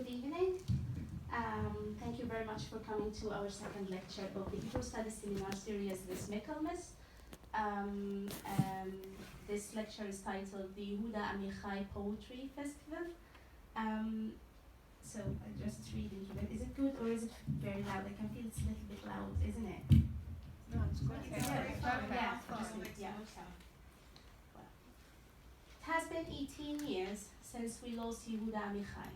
Good evening. Thank you very much for coming to our second lecture of the Hebrew Studies Seminar Series, This Michaelmas. This lecture is titled the Yehuda Amichai Poetry Festival. So I just read into it. Is it good or is it very loud? I can feel it's a little bit loud, isn't it? No, it's good. Well, it has been 18 years since we lost Yehuda Amichai,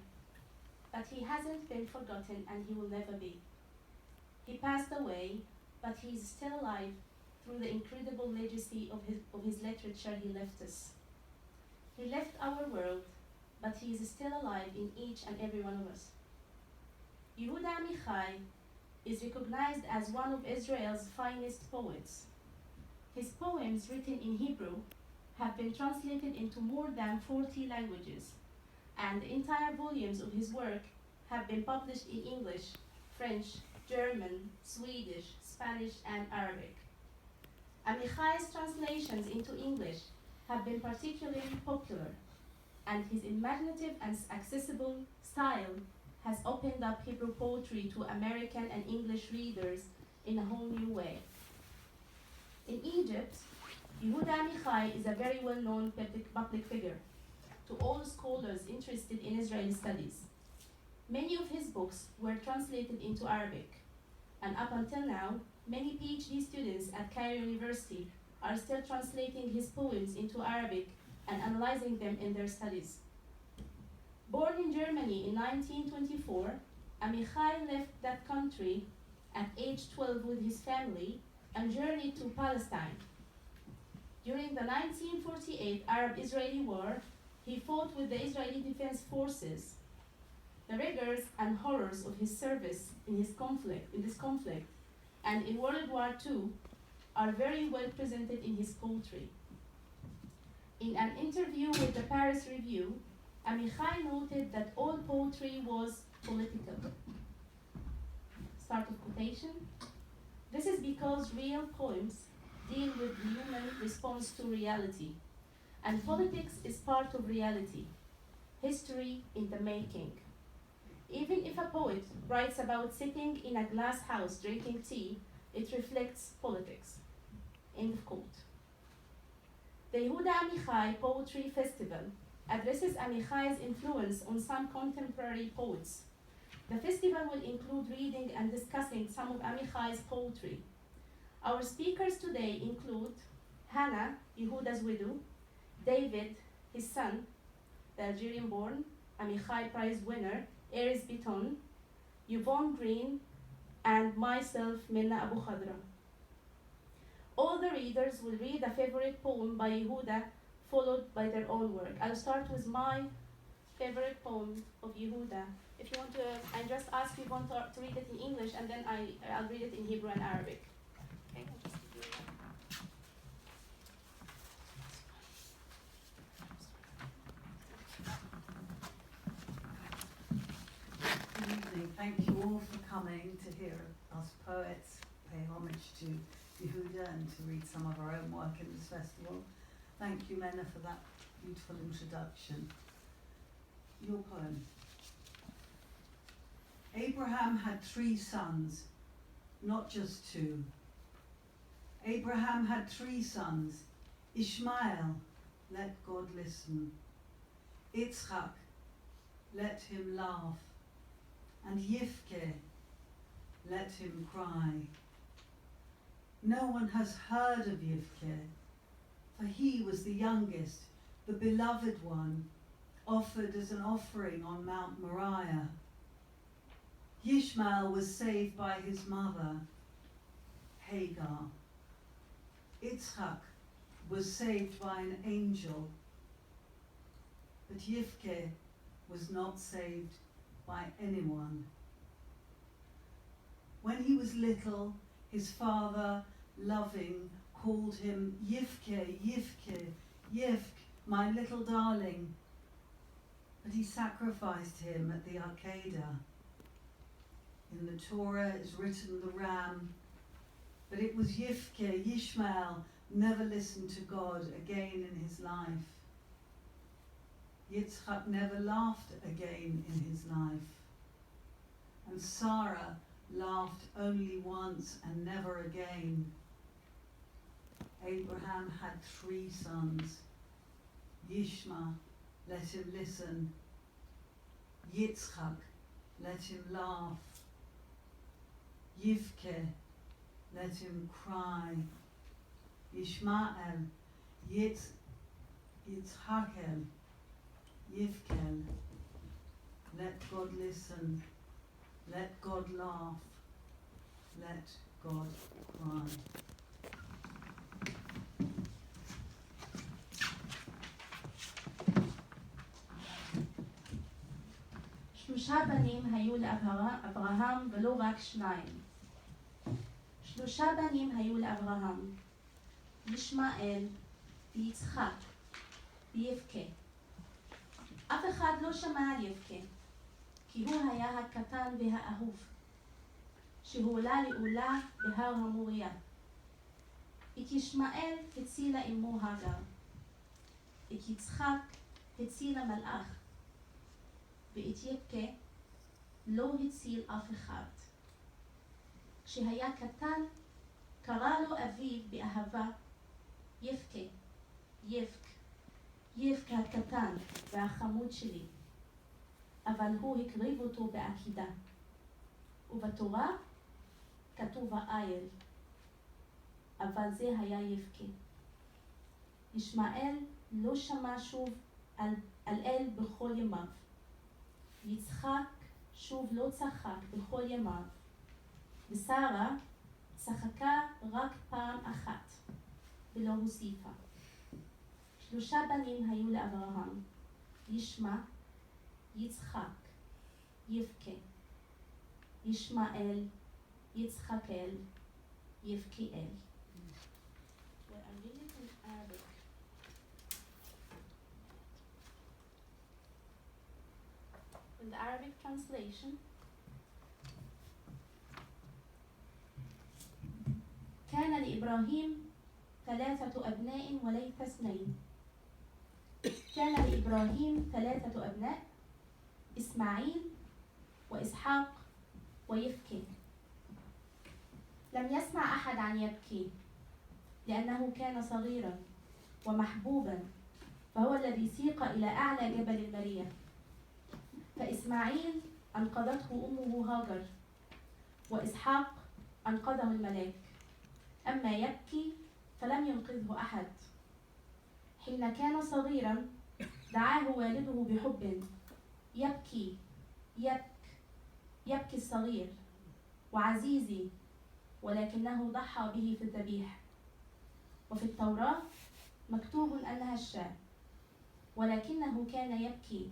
but he hasn't been forgotten and he will never be. He passed away, but he is still alive through the incredible legacy of his literature he left us. He left our world, but he is still alive in each and every one of us. Yehuda Amichai is recognized as one of Israel's finest poets. His poems, written in Hebrew, have been translated into more than 40 languages, and entire volumes of his work have been published in English, French, German, Swedish, Spanish, and Arabic. Amichai's translations into English have been particularly popular, and his imaginative and accessible style has opened up Hebrew poetry to American and English readers in a whole new way. In Egypt, Yehuda Amichai is a very well-known public figure to all scholars interested in Israeli studies. Many of his books were translated into Arabic, and up until now, many PhD students at Cairo University are still translating his poems into Arabic and analyzing them in their studies. Born in Germany in 1924, Amichai left that country at age 12 with his family and journeyed to Palestine. During the 1948 Arab-Israeli War, he fought with the Israeli Defense Forces. The rigors and horrors of his service in this conflict, and in World War II are very well presented in his poetry. In an interview with the Paris Review, Amichai noted that all poetry was political. Start of quotation. This is because real poems deal with human response to reality, and politics is part of reality, history in the making. Even if a poet writes about sitting in a glass house drinking tea, it reflects politics. End of quote. The Yehuda Amichai Poetry Festival addresses Amichai's influence on some contemporary poets. The festival will include reading and discussing some of Amichai's poetry. Our speakers today include Hana, Yehuda's widow, David, his son, the Algerian-born Amichai Prize winner, Erez Bitton, Yvonne Green, and myself, Menna Aboukhadra. All the readers will read a favorite poem by Yehuda, followed by their own work. I'll start with my favorite poem of Yehuda. If you want to, I just ask Yvonne to read it in English, and then I'll read it in Hebrew and Arabic. Okay, I'll just give you that. Good evening. Thank you all for coming to hear us poets pay homage to Yehuda and to read some of our own work in this festival. Thank you, Menna, for that beautiful introduction. Your poem. Abraham had 3 sons, not just 2. Abraham had 3 sons. Ishmael, let God listen. Yitzchak, let him laugh. And Yivke, let him cry. No one has heard of Yivke, for he was the youngest, the beloved one, offered as an offering on Mount Moriah. Yishmael was saved by his mother, Hagar. Yitzchak was saved by an angel, but Yivke was not saved by anyone. When he was little, his father, loving, called him Yivke, Yivke, Yivk, my little darling. But he sacrificed him at the Akedah. In the Torah is written the ram, but it was Yivke, Yishmael, never listened to God again in his life. Yitzchak never laughed again in his life, and Sarah laughed only once and never again. Abraham had 3 sons. Yishma, let him listen. Yitzchak, let him laugh. Yivke, let him cry. Yishmael, Yitzhakel, Yivkel, let God listen. Let God laugh. Let God cry. שלושה בנים היו לאברהם ולא רק 2. 3 בנים היו לאברהם, ישמעאל ויצחק ויבכה. אף אחד לא שמע על יבכה, כי הוא היה הקטן והאהוב, שהועלה לעולה בהר המוריה. את ישמעאל הצילה אמו הגר, את יצחק הצילה מלאך, ואת יבכה לא הציל אף אחד. כשהיה קטן, קרא לו אביו באהבה יבכה, יבכה הקטן והחמוד שלי, אבל הוא הקריב אותו בעקידה. ובתורה כתוב האייל, אבל זה היה יבכה. ישמעאל לא שמע שוב על אל בכל ימיו. יצחק שוב לא צחק בכל ימיו, ושרה צחקה רק פעם אחת ולא הוסיפה. 3 בנים היו לאברהם, ישמע, יצחק, יבכה, ישמעאל, יצחקאל, יבכיאל. Well, I'm reading in Arabic. In the Arabic translation, كان لإبراهيم 3 أبناء وليس 2. كان لإبراهيم 3 أبناء، إسماعيل وإسحاق ويفكي. لم يسمع أحد عن يبكي لأنه كان صغيرا ومحبوبا، فهو الذي سيق إلى أعلى جبل المريا. فإسماعيل أنقذته أمه هاجر، وإسحاق أنقذه الملاك. أما يبكي فلم ينقذه أحد. حين كان صغيرا دعاه والده بحب: يبكي يبكي الصغير وعزيزي، ولكنه ضحى به في الذبيح. وفي التوراة مكتوب أنها الشاة، ولكنه كان يبكي.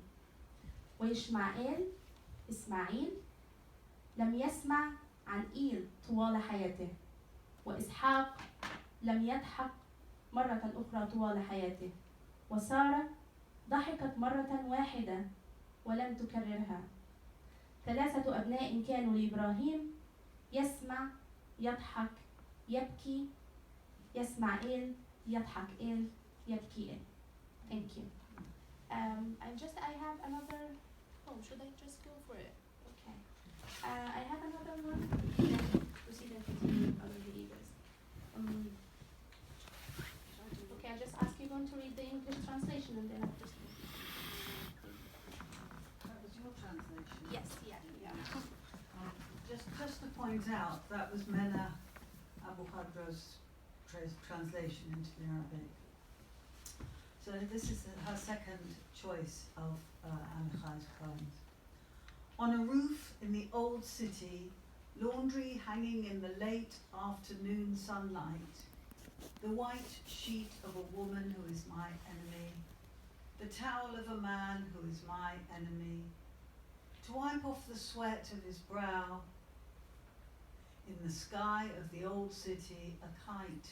إسماعيل لم يسمع عن إيل طوال حياته، وإسحاق لم يضحك مرة أخرى طوال حياته، وسارة ضحكت مرة واحدة ولم تكررها. 3 أبناء كانوا لإبراهيم: يسمع، يضحك، يبكي. يسمع إيل، يضحك إيل، يبكي إيل. Thank you. I have another. Oh, should I just go for it? Okay. I have another one. Proceed and continue other believers. Okay, I'll just ask Yvonne to read the English translation and then I'll just. That was your translation? Yes, yeah. Just to point out, that was Menna Aboukhadра's translation into the Arabic. So this is her second choice of Amichai's poems. On a roof in the old city, laundry hanging in the late afternoon sunlight, the white sheet of a woman who is my enemy, the towel of a man who is my enemy, to wipe off the sweat of his brow. In the sky of the old city, a kite.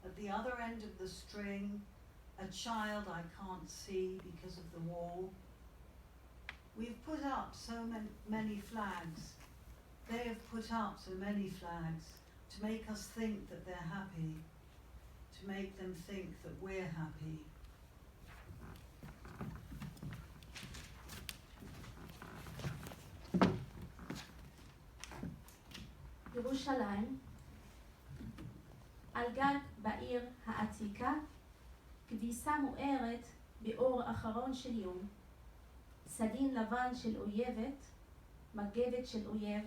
At the other end of the string, a child I can't see because of the wall. We've put up so many flags. They have put up so many flags to make us think that they're happy, to make them think that we're happy. ירושלים, על גג בעיר העתיקה, כביסה מוארת באור אחרון של יום, סדין לבן של אויבת, מגבת של אויב,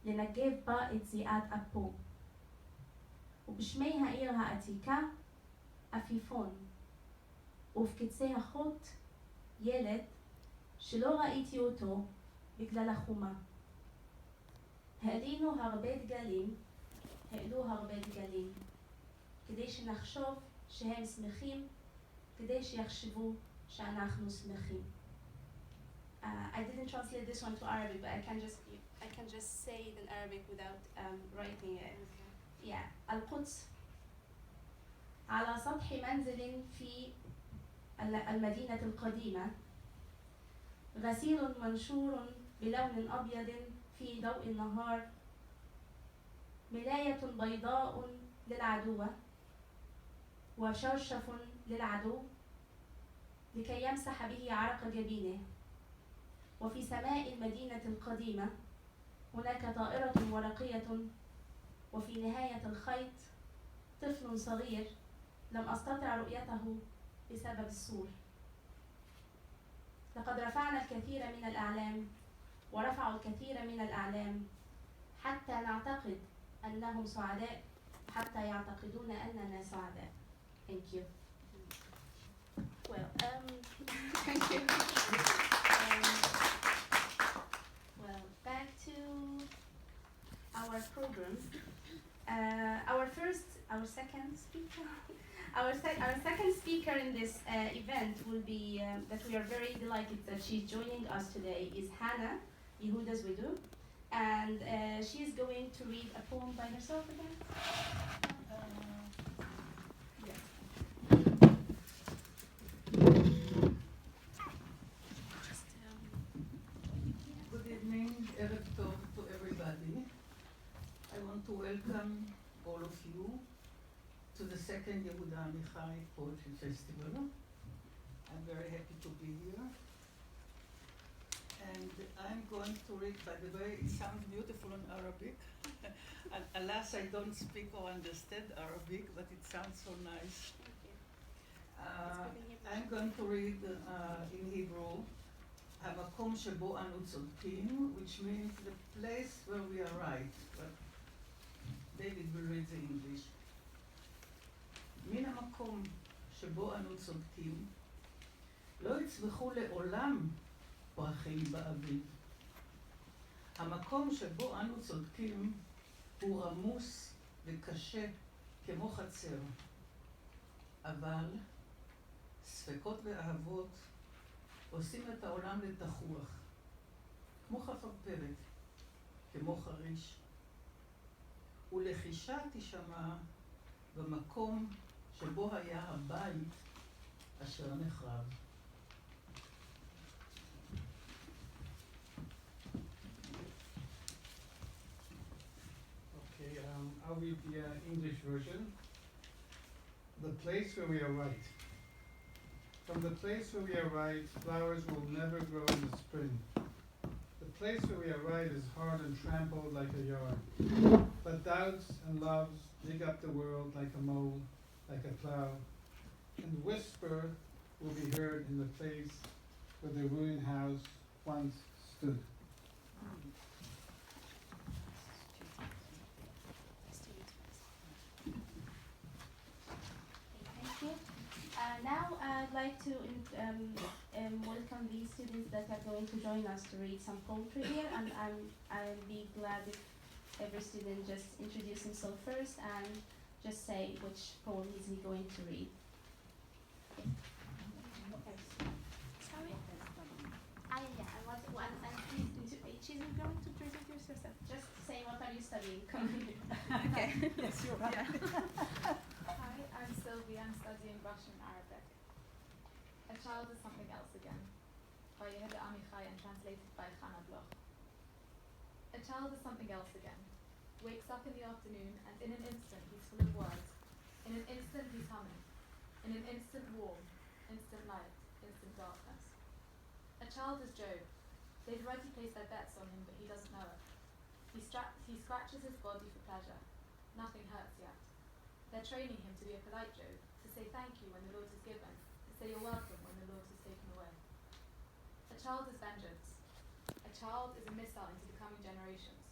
לנגב בה את זיעת אפו. ובשמי העיר העתיקה, עפיפון, ובקצה החוט, ילד שלא ראיתי אותו בגלל החומה. העלו הרבה דגלים, כדי שנחשוב שהם שמחים, כדי שיחשבו שאנחנו שמחים. I didn't translate this one to Arabic, but I can just say it in Arabic without writing it. Okay. Yeah. القدس على سطح منزل في المدينة القديمة، غسيل منشور بلون أبيض في ضوء النهار، ملاية بيضاء للعدو وشرشف للعدو لكي يمسح به عرق جبينه. وفي سماء المدينة القديمة هناك طائرة ورقية، وفي نهاية الخيط طفل صغير لم أستطع رؤيته بسبب السور. لقد رفعنا الكثير من الأعلام ورفعوا الكثير من الأعلام حتى نعتقد أنهم سعداء، حتى يعتقدون أننا سعداء. Thank you. Well, thank you. Well, back to our program. Our second speaker in this event will be that we are very delighted that she's joining us today is Hana, Yehuda's widow, and she is going to read a poem by herself again. Good evening, Erez Tov to everybody. I want to welcome all of you to the second Yehuda Amichai Poetry Festival. I'm very happy to be here. And I'm going to read, by the way, it sounds beautiful in Arabic. Alas, I don't speak or understand Arabic, but it sounds so nice. I'm going to read in Hebrew, המקום שבו אנו צודקים, which means the place where we are right. But David will read the English. מן המקום שבו אנו צודקים, לא יצמחו לעולם פרחים באביב. המקום שבו אנו צודקים הוא רמוס וקשה כמו חצר. אבל ספקות ואהבות עושים את העולם לתחוח, כמו חפרפרת, כמו חריש. ולחישה תשמע במקום שבו היה הבית אשר נחרב. Okay, I'll read the English version. The place where we are right. From the place where we are right, flowers will never grow in the spring. The place where we are right is hard and trampled like a yard. But doubts and loves dig up the world like a mole, like a plow, and whisper will be heard in the place where the ruined house once stood. Thank you. Now I'd like to welcome these students that are going to join us to read some poetry here, and I'll be glad if every student just introduce himself first and just say which poem is he going to read. Sorry? Yeah, I want one, and she's going to present yourself. Just say what are you studying. Okay. Yes, you're right. Yeah. Hi, I'm Sylvie. I'm studying Russian Arabic. A Child is Something Else Again, by Yehuda Amichai and translated by Hana. A child is something else again. Wakes up in the afternoon and in an instant he's full of words. In an instant he's humming. In an instant warm. Instant light. Instant darkness. A child is Job. They've already placed their bets on him, but he doesn't know it. He scratches his body for pleasure. Nothing hurts yet. They're training him to be a polite Job, to say thank you when the Lord is given, to say you're welcome when the Lord is taken away. A child is vengeance. A child is a missile into the coming generations.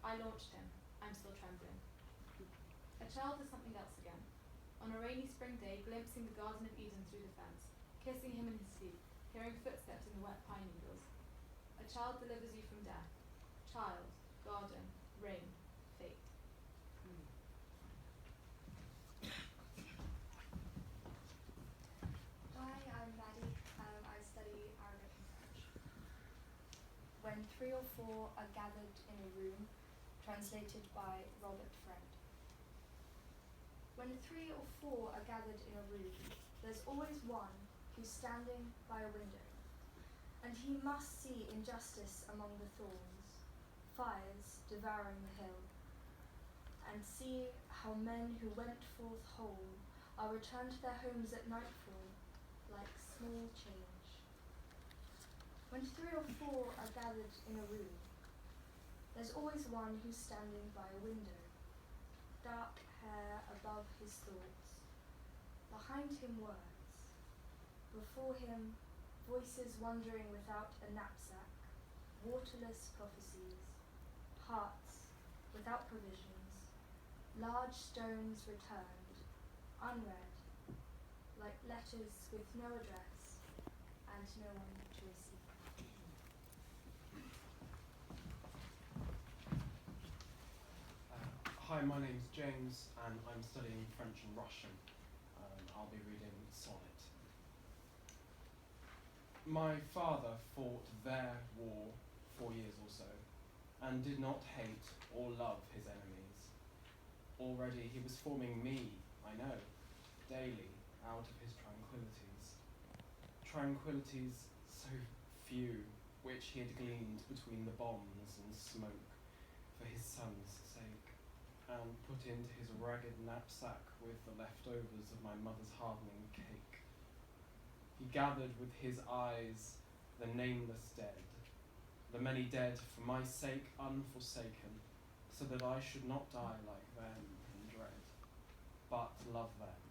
I launched him. I'm still trembling. A child is something else again. On a rainy spring day, glimpsing the Garden of Eden through the fence, kissing him in his sleep, hearing footsteps in the wet pine needles. A child delivers you from death. Child, garden, rain, fate. Hi, I'm Maddie. I study Arabic and French. When 3 or 4 are gathered in a room, translated by Robert Friend. When 3 or 4 are gathered in a room, there's always one who's standing by a window, and he must see injustice among the thorns, fires devouring the hill, and see how men who went forth whole are returned to their homes at nightfall like small change. When 3 or 4 are gathered in a room, there's always one who's standing by a window, dark hair above his thoughts, behind him words, before him voices wandering without a knapsack, waterless prophecies, hearts without provisions, large stones returned, unread, like letters with no address and no one to receive. Hi, my name's James and I'm studying French and Russian. I'll be reading Sonnet. My father fought their war 4 years or so and did not hate or love his enemies. Already he was forming me, I know, daily out of his tranquillities. Tranquillities so few, which he had gleaned between the bombs and smoke for his son's sake, and put into his ragged knapsack with the leftovers of my mother's hardening cake. He gathered with his eyes the nameless dead, the many dead for my sake unforsaken, so that I should not die like them in dread, but love them,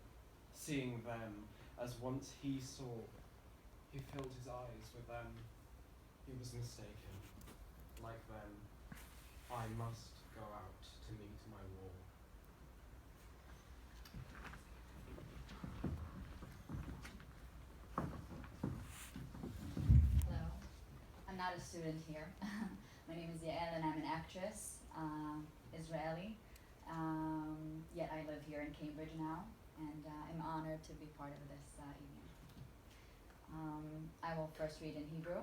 seeing them as once he saw. He filled his eyes with them. He was mistaken. Like them, I must go out to meet my war. Hello, I'm not a student here. My name is Yael and I'm an actress, Israeli, yet I live here in Cambridge now, and I'm honored to be part of this evening. I will first read in Hebrew.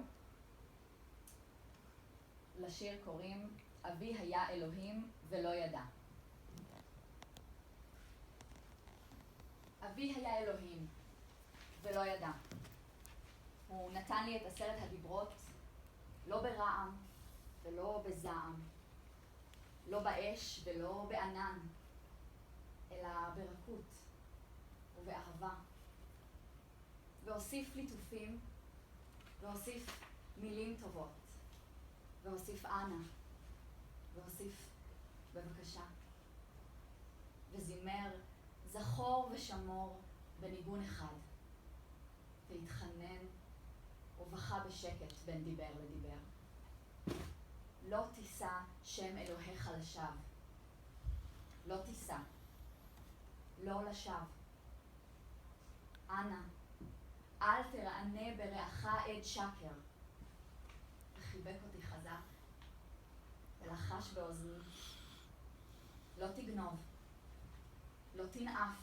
לשיר קוראים אבי היה אלוהים ולא ידע. אבי היה אלוהים ולא ידע. הוא נתן לי את 10 הדיברות, לא ברעם ולא בזעם, לא באש ולא בענן, אלא ברכות ובאהבה. והוסיף ליטופים, והוסיף מילים טובות, והוסיף אנא, והוסיף בבקשה. וזימר זכור ושמור בניגון אחד, והתחנן ובכה בשקט בין דיבר לדיבר. לא תישא שם אלוהיך לשווא, לא תישא, לא לשווא. אנא, אל תרענה ברעך עד שקר. וחיבק אותי חזק, ולחש באוזני, לא תגנוב, לא תנאף,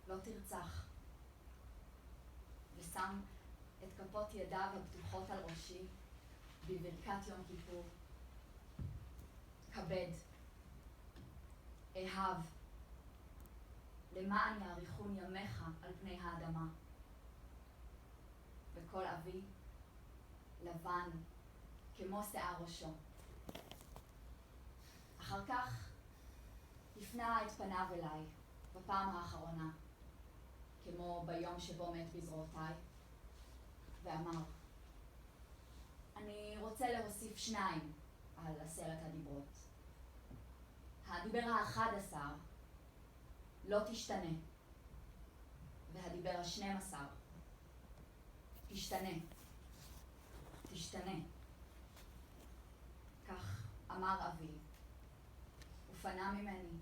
לא תרצח. ושם את כפות ידיו הפתוחות על ראשי, בברכת יום כיפור. כבד, אהב, למען יאריכון ימיך על פני האדמה. וכל אבי לבן כמו שיער ראשו. אחר כך הפנה את פניו אליי בפעם האחרונה, כמו ביום שבו מת בזרועותיי, ואמר, אני רוצה להוסיף 2 על 10 הדיברות. הדיבר ה-11 לא תשתנה, והדיבר ה-12 תשתנה, תשתנה. כך אמר אבי, ופנה ממני,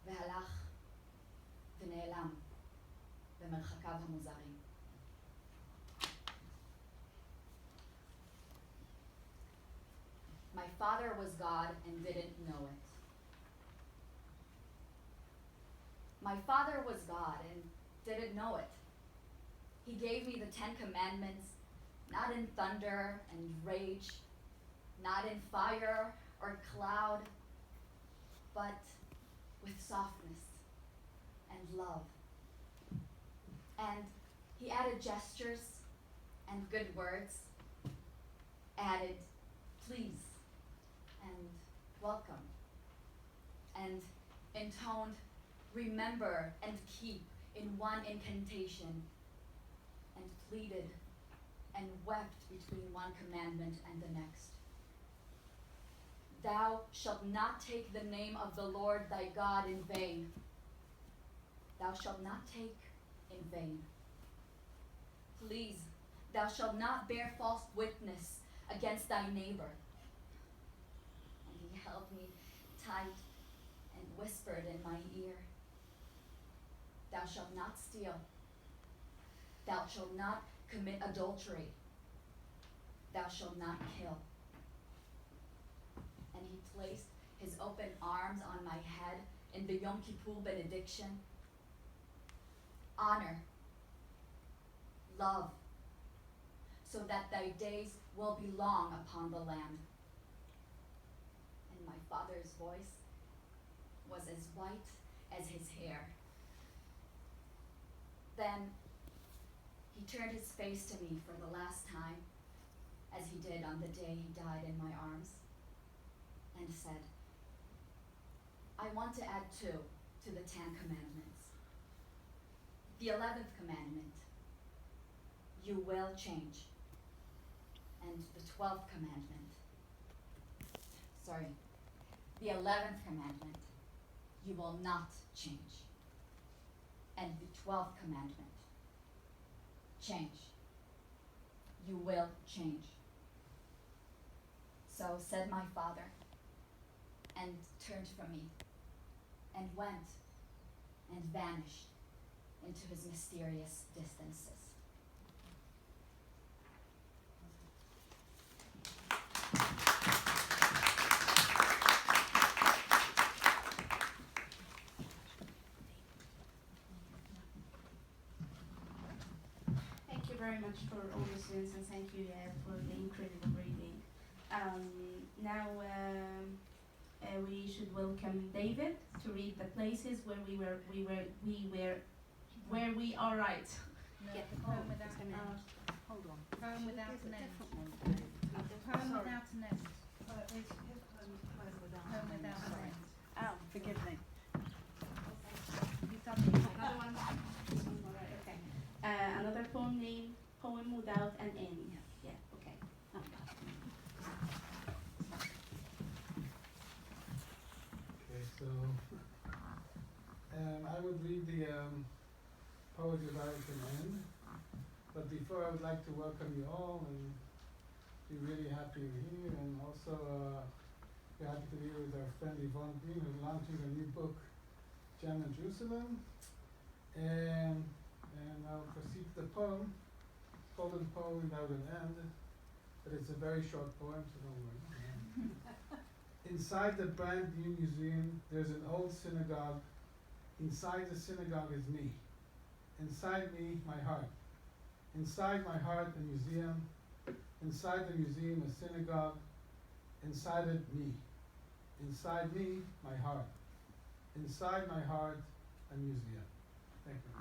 והלך ונעלם במרחקיו המוזרים. My father was God and didn't know it. My father was God and didn't know it. He gave me the 10 Commandments, not in thunder and rage, not in fire or cloud, but with softness and love. And he added gestures and good words, added please and welcome, and intoned remember and keep in one incantation, and pleaded and wept between one commandment and the next. Thou shalt not take the name of the Lord thy God in vain. Thou shalt not take in vain. Please, thou shalt not bear false witness against thy neighbor. And he held me tight and whispered in my ear, thou shalt not steal. Thou shalt not commit adultery. Thou shalt not kill. And he placed his open arms on my head in the Yom Kippur benediction. Honor, love, so that thy days will be long upon the land. And my father's voice was as white as his hair. Then he turned his face to me for the last time, as he did on the day he died in my arms, and said, I want to add 2 to the 10 commandments. The 11th commandment, you will change. And the 12th commandment, the 11th commandment, you will not change. And the 12th commandment, change. You will change. So said my father, and turned from me, and went, and vanished into his mysterious distances. Thank you very much for all the students, and thank you for the incredible reading. Now we should welcome David to read the places where we are right. No, Yeah. the poem without an end. Hold on. Poem without an end. The Poem without an end. His poem without Poem without an end. Oh, forgive me. You've done it. Another one. This one's all right. Okay. Another poem named Poem Without an End. Yeah. Okay. Okay, so I would read the poet without an end, but before I would like to welcome you all and be really happy you're here, and also we're happy to be here with our friend Yvonne Green, who's launching a new book, Gem in Jerusalem, and I'll proceed to the poem. It's called a poem without an end, but it's a very short poem, so don't worry. Inside the brand new museum, there's an old synagogue. Inside the synagogue is me. Inside me, my heart. Inside my heart, a museum. Inside the museum, a synagogue. Inside it, me. Inside me, my heart. Inside my heart, a museum. Thank you.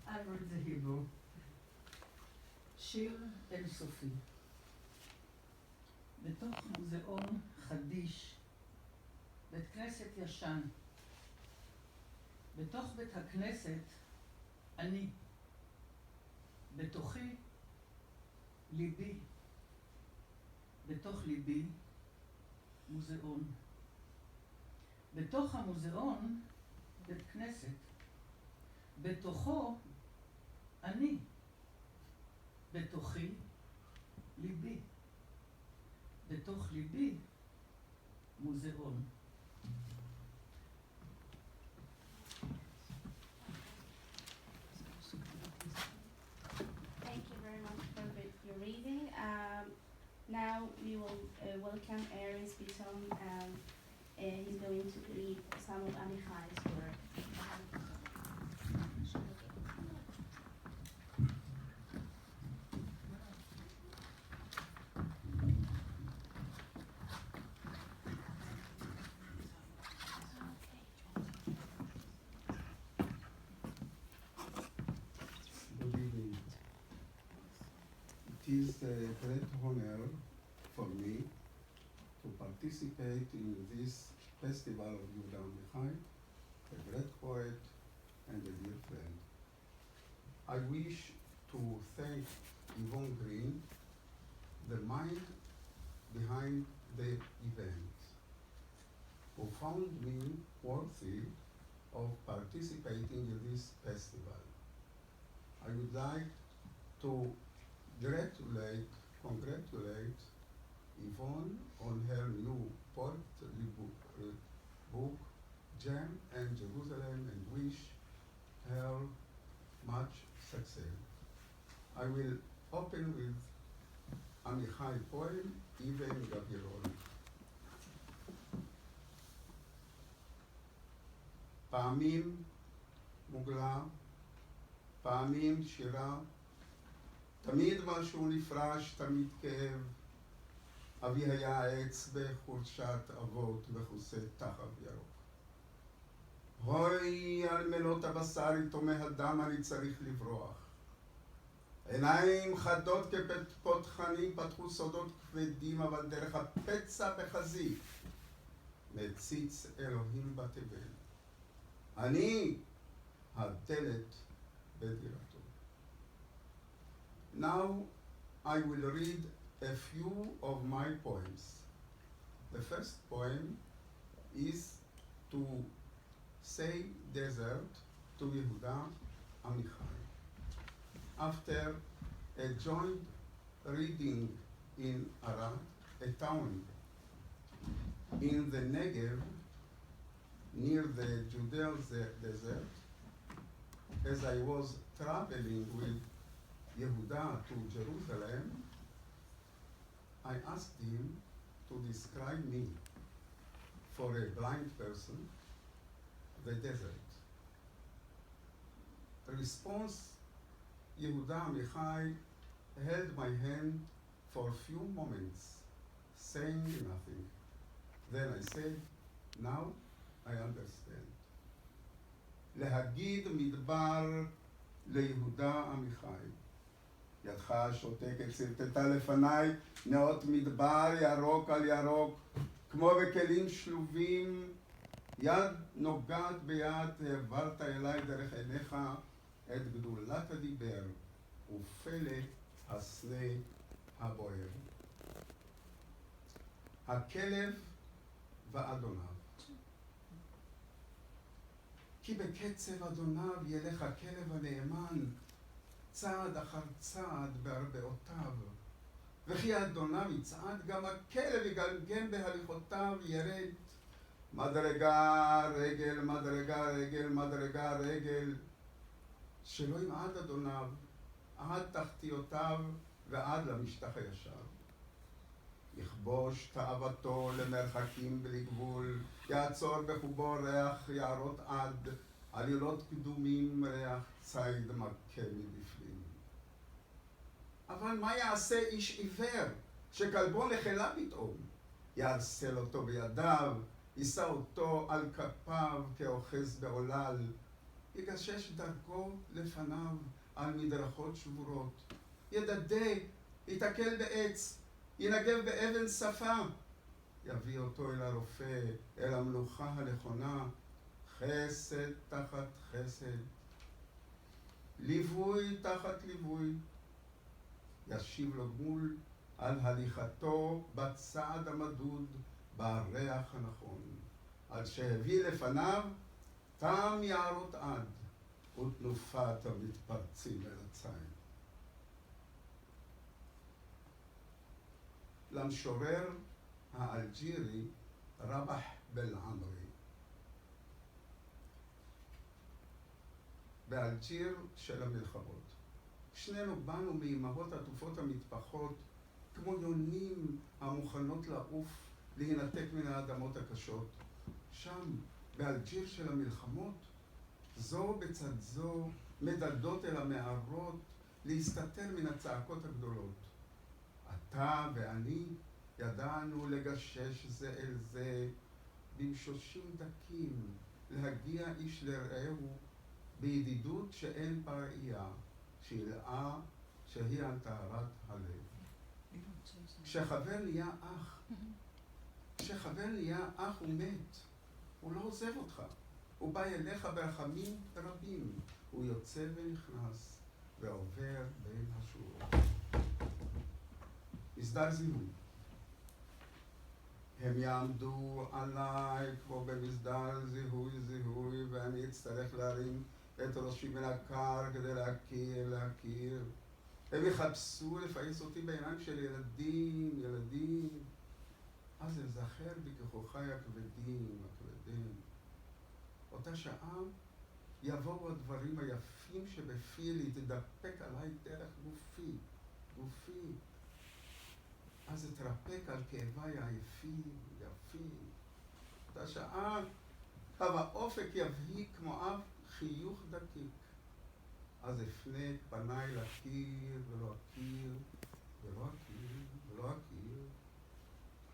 I read the Hebrew. שיר אינסופי. בתוך מוזיאון חדיש, בית כנסת ישן. בתוך בית הכנסת, אני. בתוכי, ליבי, בתוך ליבי, מוזיאון. בתוך המוזיאון, בית כנסת. בתוכו, אני. בתוכי, ליבי. בתוך ליבי, מוזיאון. Thank you very much for your reading. Now we will welcome Erez Bitton. He's going to read some of Amichai's work. Good evening. It is a great honor for me to participate in this festival of Yehuda Amichai, a great poet and a dear friend. I wish to thank Yvonne Green, the mind behind the event, who found me worthy of participating in this festival. I would like to congratulate Yvonne on her new poetry book, Gem and Jerusalem, and wish her much success. I will open with Amichai poem, YvonneGreen-Poet. פעמים מוגלה, פעמים שירה, תמיד משהו נפרש, תמיד כאב. אבי היה עץ בחורשת אבות וכוסה תחב ירוק. הוי על מנות הבשר יתומי הדם אני צריך לברוח. עיניים חדות כפותחנים פתחו סודות כבדים, אבל דרך הפצע בחזית מציץ אלוהים בתבל. אני הדלת בדירתו. Now I will read a few of my poems. The first poem is to say desert to Yehuda Amichai. After a joint reading in Arad, a town in the Negev, near the Judean desert, as I was traveling with Yehuda to Jerusalem, I asked him to describe me, for a blind person, the desert. The response, Yehuda Amichai held my hand for a few moments, saying nothing. Then I said, now I understand. להגיד מדבר ליהודה עמיחי. ידך השותקת סרטטה לפניי, נאות מדבר ירוק על ירוק, כמו בכלים שלובים, יד נוגעת ביד, העברת אליי דרך עיניך את גדולת הדיבר, ופלא הסנה הבוער. הכלב ואדוניו. כי בקצב אדוניו ילך הכלב הנאמן, צעד אחר צעד בהרבעותיו. וכי אדוניו יצעד, גם הכלב יגלגל בהליכותיו, ירד מדרגה רגל, מדרגה רגל, מדרגה רגל. שלא ימעד אדוניו, עד תחתיותיו ועד למשטח הישר. יכבוש תאוותו למרחקים בלי גבול, יעצור בחובו ריח יערות עד, עלילות קדומים ריח ציד מכה מבפנים. אבל מה יעשה איש עיוור שכלבו נחלה פתאום? יערסל אותו בידיו, יישא אותו על כפיו כאוחז בעולל, יגשש דרכו לפניו על מדרכות שבורות, ידדה, יתקל בעץ, ינגב באבן שפה, יביא אותו אל הרופא, אל המלוכה הנכונה, חסד תחת חסד. ליווי תחת ליווי. ישיב לו גמול על הליכתו בצעד המדוד בריח הנכון, על שהביא לפניו טעם יערות עד ותנופת המתפרצים אל הציד. למשורר האלג'ירי רבח בלעמרי. באלג'יר של המלחמות. שנינו באנו מאימהות עטופות המטפחות, כמו יונים המוכנות לעוף, להינתק מן האדמות הקשות. שם, באלג'יר של המלחמות, זו בצד זו, מדדות אל המערות, להסתתר מן הצעקות הגדולות. אתה ואני ידענו לגשש זה אל זה, במשושים דקים, להגיע איש לרעהו, בידידות שאין פראייה, שילאה שהיא על טהרת הלב. כשחבר נהיה אח הוא מת, הוא לא עוזב אותך, הוא בא אליך ברחמים רבים, הוא יוצא ונכנס ועובר בין השורות. מסדר זיהוי. הם יעמדו עליי כמו במסדר זיהוי ואני אצטרך להרים את ראשי מן הקר כדי להכיר. הם יחפשו לפעיס אותי בעיניים של ילדים. אז אזכר בכוחותיי הכבדים. אותה שעה יבואו הדברים היפים שבפי להתדפק עליי דרך גופי. אז אתרפק על כאביי היפים. אותה שעה האופק יבהיק כמו אב חיוך דקיק. אז אפנה את פניי לקיר ולא אכיר.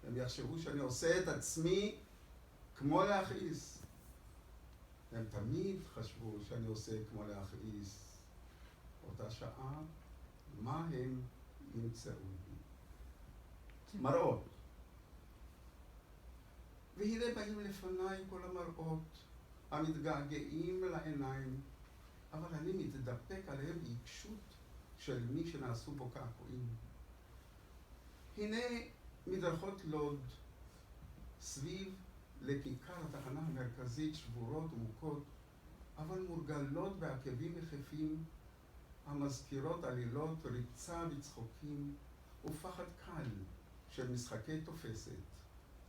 הם יחשבו שאני עושה את עצמי כמו להכעיס. הם תמיד חשבו שאני עושה כמו להכעיס. אותה שעה, מה הם ימצאו בי? מראות. והנה באים לפניי כל המראות, המתגעגעים לעיניים, אבל אני מתדפק עליהם בעיקשות של מי שנעשו בו קעקועים. הנה מדרכות לוד, סביב לכיכר התחנה המרכזית, שבורות ומוכות, אבל מורגלות בעקבים יחפים, המזכירות עלילות ריצה וצחוקים, ופחד קל של משחקי תופסת.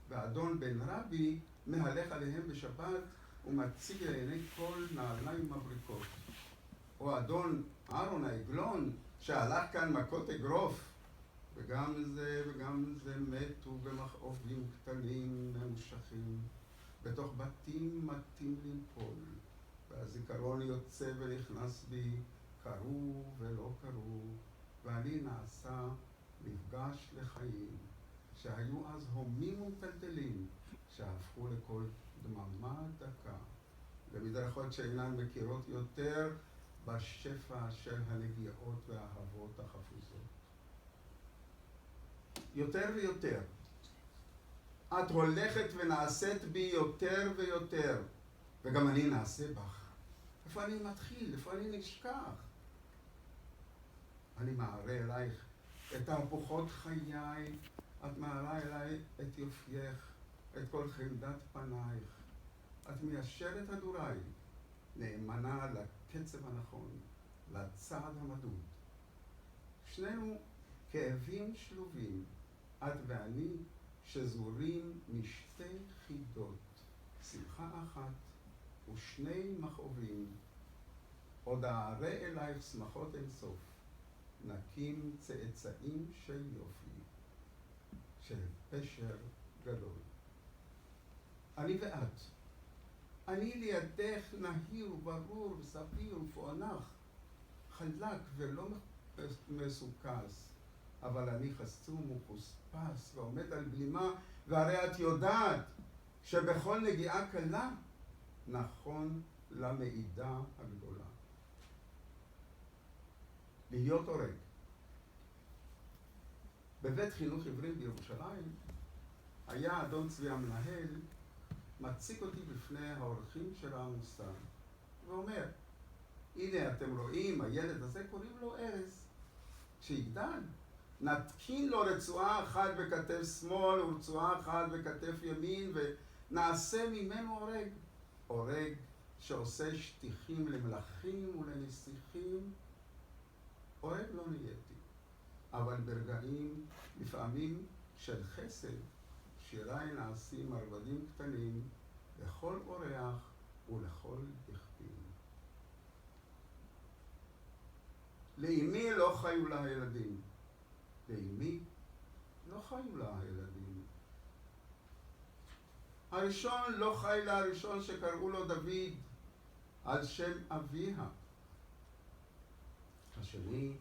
ואדון בן רבי מהלך עליהם בשבת ומציג לעיני כל נעליים מבריקות. או אדון אהרון העגלון שהלך כאן מכות אגרוף, וגם זה מתו במכאובים קטנים ממושכים, בתוך בתים מתים לנפול, והזיכרון יוצא ונכנס בי, קרו ולא קרו, ואני נעשה מפגש לחיים, שהיו אז הומים ומטלטלים, שהפכו לכל דממה דקה, למדרכות שאינן מכירות יותר בשפע של הנגיעות והאהבות החפוזות. יותר ויותר. את הולכת ונעשית בי יותר ויותר, וגם אני נעשה בך. איפה אני מתחיל? איפה אני נשכח? אני מערה אלייך את תהפוכות חיי, את מערה אליי את יופייך, את כל חמדת פנייך. את מיישרת הדוריי, נאמנה לקצב הנכון, לצעד המדוד. שנינו כאבים שלובים, את ואני, שזורים משתי חידות, שמחה אחת ושני מכאובים. עוד אערה אלייך שמחות אין סוף, נקים צאצאים של יופי, של פשר גדול. אני ואת, אני לידך נהיר וברור וסביר ופוענח, חלק ולא מסוכס, אבל אני חסום וחוספס ועומד על בלימה, והרי את יודעת שבכל נגיעה קלה נכון למעידה הגדולה. להיות הורג. בבית חינוך עברי בירושלים היה אדון צבי המנהל מציג אותי בפני האורחים של העמוסה ואומר, הנה אתם רואים, הילד הזה קוראים לו ארז. כשיגדל, נתקין לו רצועה אחת בכתף שמאל ורצועה אחת בכתף ימין ונעשה ממנו הורג. הורג שעושה שטיחים למלכים ולנסיכים. אוהב לא נהייתי, אבל ברגעים לפעמים של חסד, שיריי נעשים מרבדים קטנים לכל אורח ולכל דכפין. לאמי לא חיו לה ילדים. לאמי לא חיו לה ילדים. הראשון לא חי לה הראשון שקראו לו דוד, על שם אביה. השני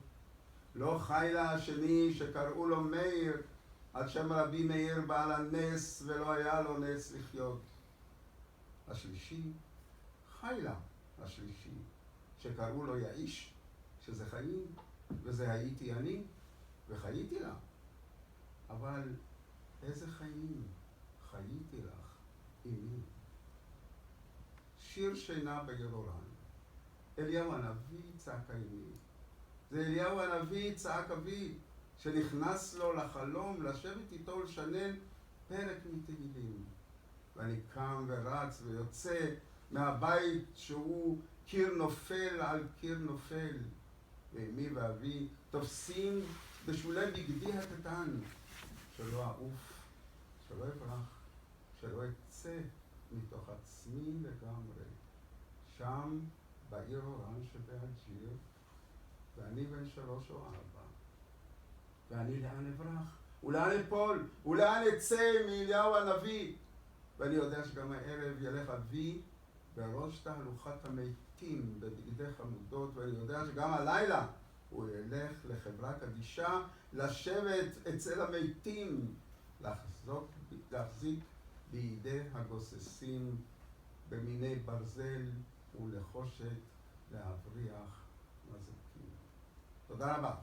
לא חי לה השני שקראו לו מאיר, על שם רבי מאיר בעל הנס ולא היה לו נס לחיות. השלישי חי לה השלישי שקראו לו יאיש, שזה חיים, וזה הייתי אני, וחייתי לה. אבל איזה חיים חייתי לך, אמי. שיר שינה בגרורן. אליהו הנביא צעק אמי. זה אליהו הנביא צעק אבי, שנכנס לו לחלום לשבת איתו ולשנן פרק מתהילים. ואני קם ורץ ויוצא מהבית שהוא קיר נופל על קיר נופל. ואמי ואבי תופסים בשולי בגדי הקטן, שלא אעוף, שלא אברח, שלא אצא מתוך עצמי לגמרי. שם בעיר אורן שבאלג'יר, ואני בן 3 או 4. ואני לאן אברח? ולאן אפול? ולאן אצא מאליהו הנביא? ואני יודע שגם הערב ילך אבי בראש תהלוכת המתים בבגדי חמודות, ואני יודע שגם הלילה הוא ילך לחברה קדישה לשבת אצל המתים, להחזיק בידי הגוססים במיני ברזל ולחושת להבריח מזיקים. תודה רבה.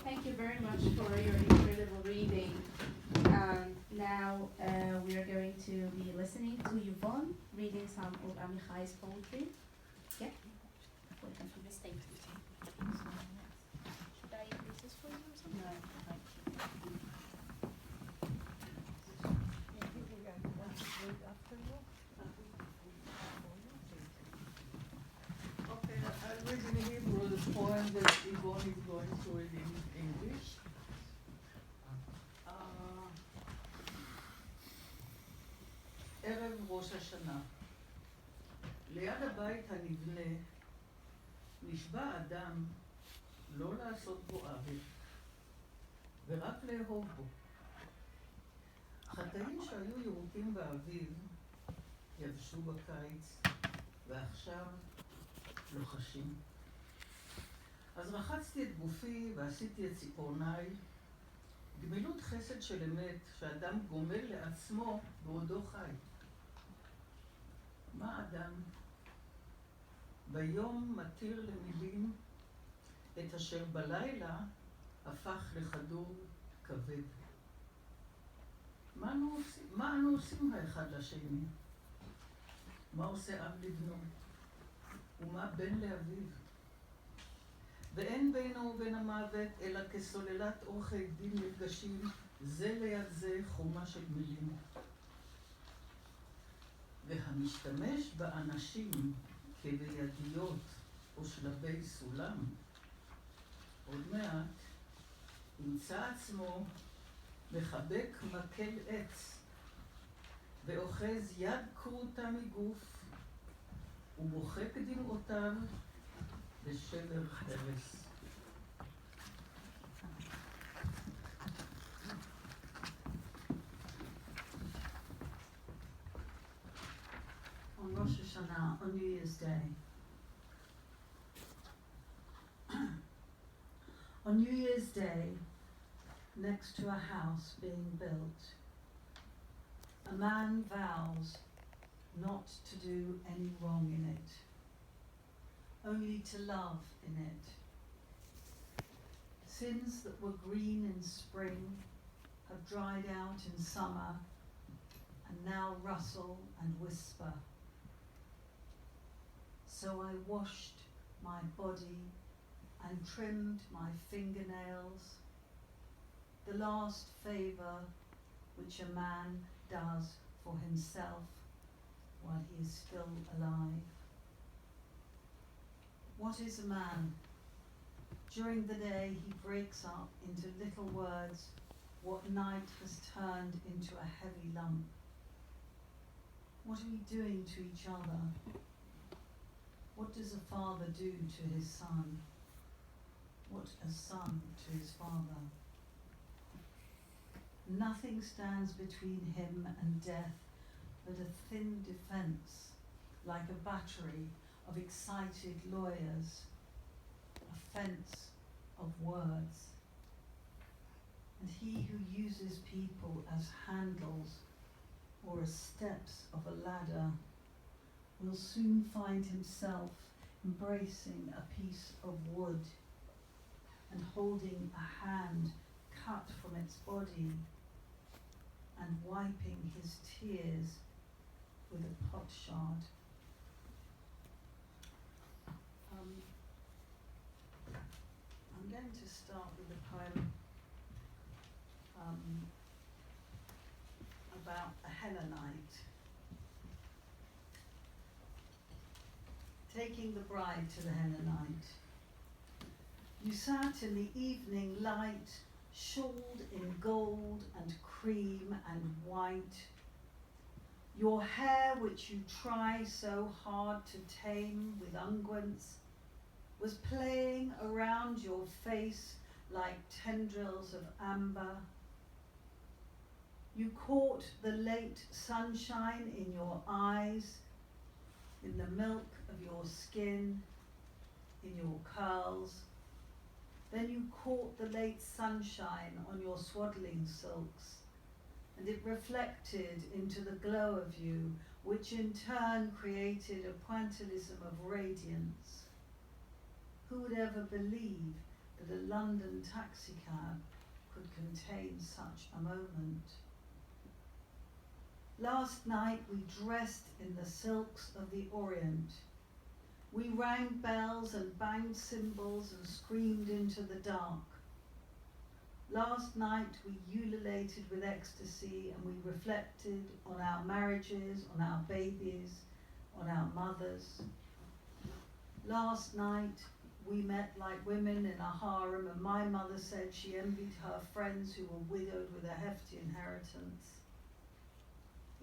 Thank you very much for your incredible reading. Now we are going to be listening to Yvonne reading some of Amichai's poetry. Yeah? Welcome to the stage. Should I use this for you or something? No, thank you. Maybe we are going to do it after you. Okay, I'll read in Hebrew the poem that Yvonne is going to read in English. ערב ראש השנה. ליד הבית הנבנה נשבע אדם לא לעשות בו עוול ורק לאהוב בו. חטאים שהיו ירוקים באביב יבשו בקיץ ועכשיו לוחשים. אז רחצתי את גופי ועשיתי את ציפורניי, גמילות חסד של אמת שאדם גומל לעצמו בעודו חי. מה אדם? ביום מתיר למילים את אשר בלילה הפך לכדור כבד. מה אנו עושים האחד לשני? מה עושה אב לבנו? ומה בן לאביו? ואין בינו ובין המוות אלא כסוללת עורכי דין נפגשים זה ליד זה חומה של מילים. והמשתמש באנשים כבידיות או שלבי סולם, עוד מעט ימצא עצמו מחבק מקל עץ ואוחז יד קרוטה מגוף ובוחק דמעותיו בשבר חרס. On Rosh Hashanah, on New Year's Day. On New Year's Day, next to a house being built, a man vows not to do any wrong in it, only to love in it. Sins that were green in spring have dried out in summer and now rustle and whisper. So I washed my body and trimmed my fingernails, the last favour which a man does for himself while he is still alive. What is a man? During the day he breaks up into little words what night has turned into a heavy lump. What are we doing to each other? What does a father do to his son? What a son to his father? Nothing stands between him and death but a thin defence, like a battery of excited lawyers, a fence of words. And he who uses people as handles or as steps of a ladder will soon find himself embracing a piece of wood and holding a hand cut from its body and wiping his tears with a potsherd. I'm going to start with a poem about a Hana night. Taking the bride to the Hana night. You sat in the evening light, shawled in gold and cream and white. Your hair, which you try so hard to tame with unguents, was playing around your face like tendrils of amber. You caught the late sunshine in your eyes, in the milk of your skin, in your curls. Then you caught the late sunshine on your swaddling silks, and it reflected into the glow of you, which in turn created a pointillism of radiance. Who would ever believe that a London taxicab could contain such a moment? Last night we dressed in the silks of the Orient. We rang bells and banged cymbals and screamed into the dark. Last night we ululated with ecstasy and we reflected on our marriages, on our babies, on our mothers. Last night we met like women in a harem, and my mother said she envied her friends who were widowed with a hefty inheritance.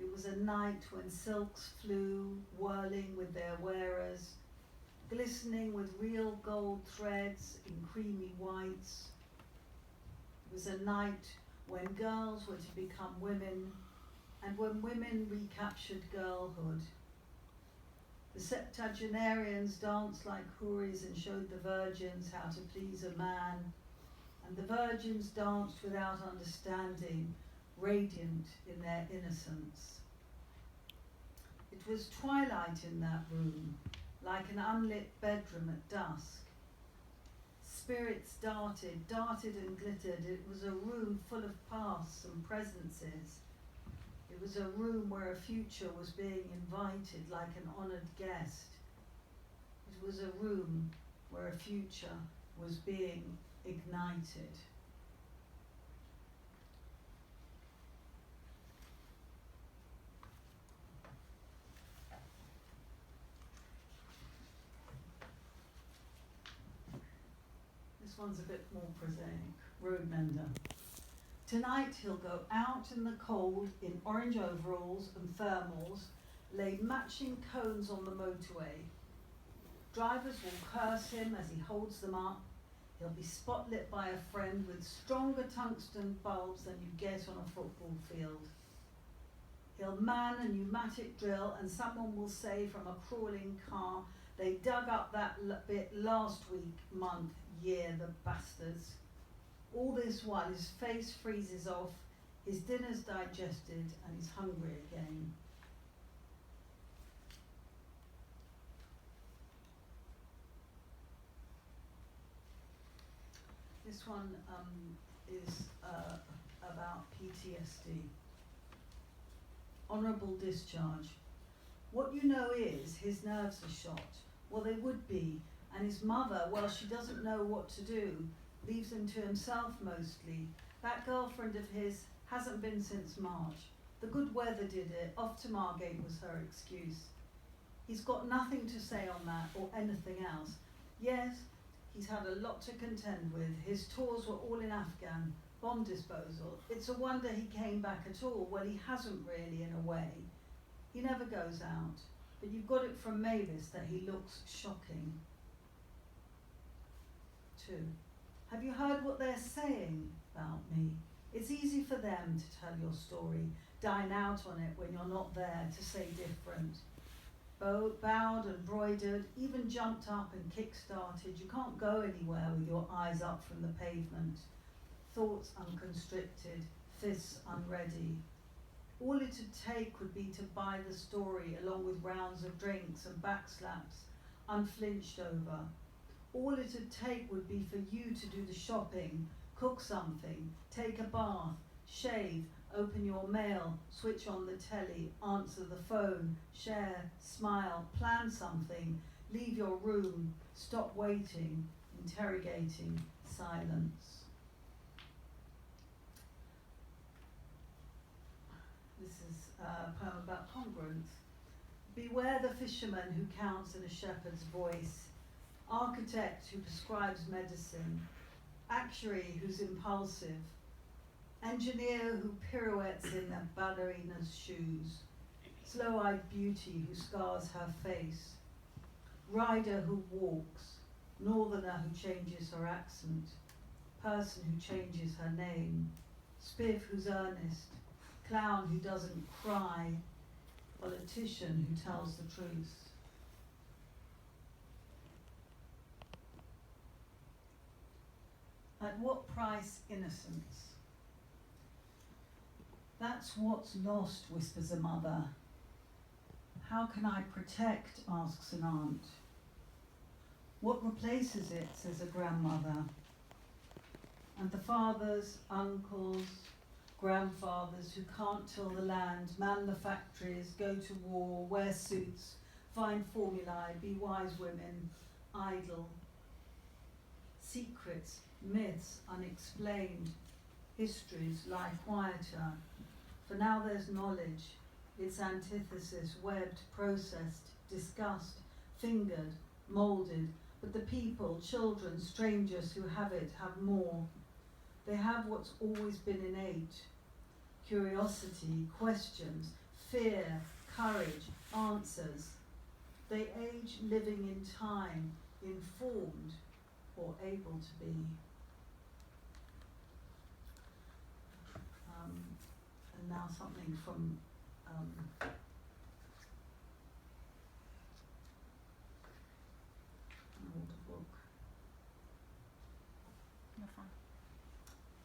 It was a night when silks flew, whirling with their wearers, glistening with real gold threads in creamy whites. It was a night when girls were to become women, and when women recaptured girlhood. The septuagenarians danced like houris and showed the virgins how to please a man, and the virgins danced without understanding, radiant in their innocence. It was twilight in that room, like an unlit bedroom at dusk. Spirits darted and glittered. It was a room full of pasts and presences. It was a room where a future was being invited like an honoured guest. It was a room where a future was being ignited. This one's a bit more prosaic. Road mender. Tonight he'll go out in the cold in orange overalls and thermals, lay matching cones on the motorway. Drivers will curse him as he holds them up. He'll be spotlit by a friend with stronger tungsten bulbs than you get on a football field. He'll man a pneumatic drill and someone will say from a crawling car, they dug up that bit last week, month, year, the bastards. All this while his face freezes off, his dinner's digested, and he's hungry again. This one is about PTSD. Honourable discharge. What you know is his nerves are shot. Well, they would be. And his mother, well, she doesn't know what to do. Leaves him to himself mostly. That girlfriend of his hasn't been since March. The good weather did it. Off to Margate was her excuse. He's got nothing to say on that or anything else. Yes, he's had a lot to contend with. His tours were all in Afghan, bomb disposal. It's a wonder he came back at all. Well, he hasn't really, in a way. He never goes out. But you've got it from Mavis that he looks shocking. 2. Have you heard what they're saying about me? It's easy for them to tell your story, dine out on it when you're not there, to say different. Bowed and broidered, even jumped up and kick-started. You can't go anywhere with your eyes up from the pavement. Thoughts unconstricted, fists unready. All it'd take would be to buy the story along with rounds of drinks and backslaps, unflinched over. All it'd take would be for you to do the shopping, cook something, take a bath, shave, open your mail, switch on the telly, answer the phone, share, smile, plan something, leave your room, stop waiting, interrogating, silence. This is a poem about congruence. Beware the fisherman who counts in a shepherd's voice, architect who prescribes medicine, actuary who's impulsive, engineer who pirouettes in a ballerina's shoes, slow-eyed beauty who scars her face, rider who walks, northerner who changes her accent, person who changes her name, spiff who's earnest, clown who doesn't cry, politician who tells the truth. At what price innocence? That's what's lost, whispers a mother. How can I protect, asks an aunt. What replaces it, says a grandmother. And the fathers, uncles, grandfathers who can't till the land, man the factories, go to war, wear suits, find formulae, be wise women, idle. Secrets, myths, unexplained, histories lie quieter. For now there's knowledge, its antithesis, webbed, processed, discussed, fingered, moulded, but the people, children, strangers who have it have more. They have what's always been innate. Curiosity, questions, fear, courage, answers. They age living in time, informed or able to be. And now something from an older book. You're fine.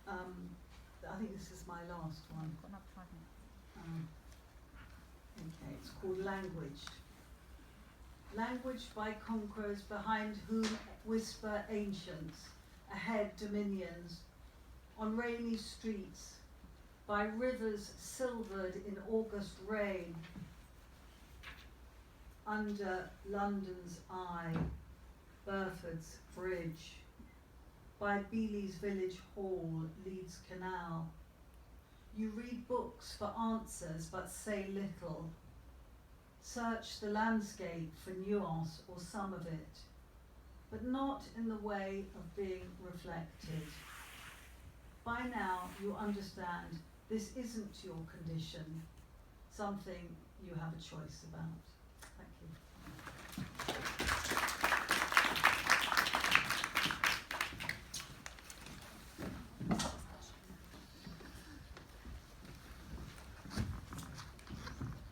I think this is my last one. Got another 5 minutes. Okay, it's called Languaged. Languaged by conquerors behind whom whisper ancients, ahead dominions, on rainy streets, by rivers silvered in August rain, under London's eye, Burford's bridge, by Beeley's village hall, Leeds Canal. You read books for answers but say little. Search the landscape for nuance or some of it, but not in the way of being reflected. By now you understand this isn't your condition, something you have a choice about. Thank you.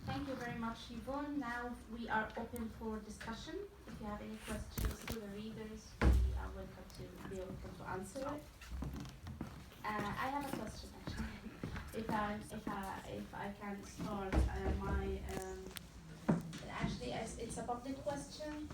Thank you very much, Yvonne. Now we are open for discussion. If you have any questions to the readers, we are welcome to answer it. I have a question actually. If I can start, actually it's a public question,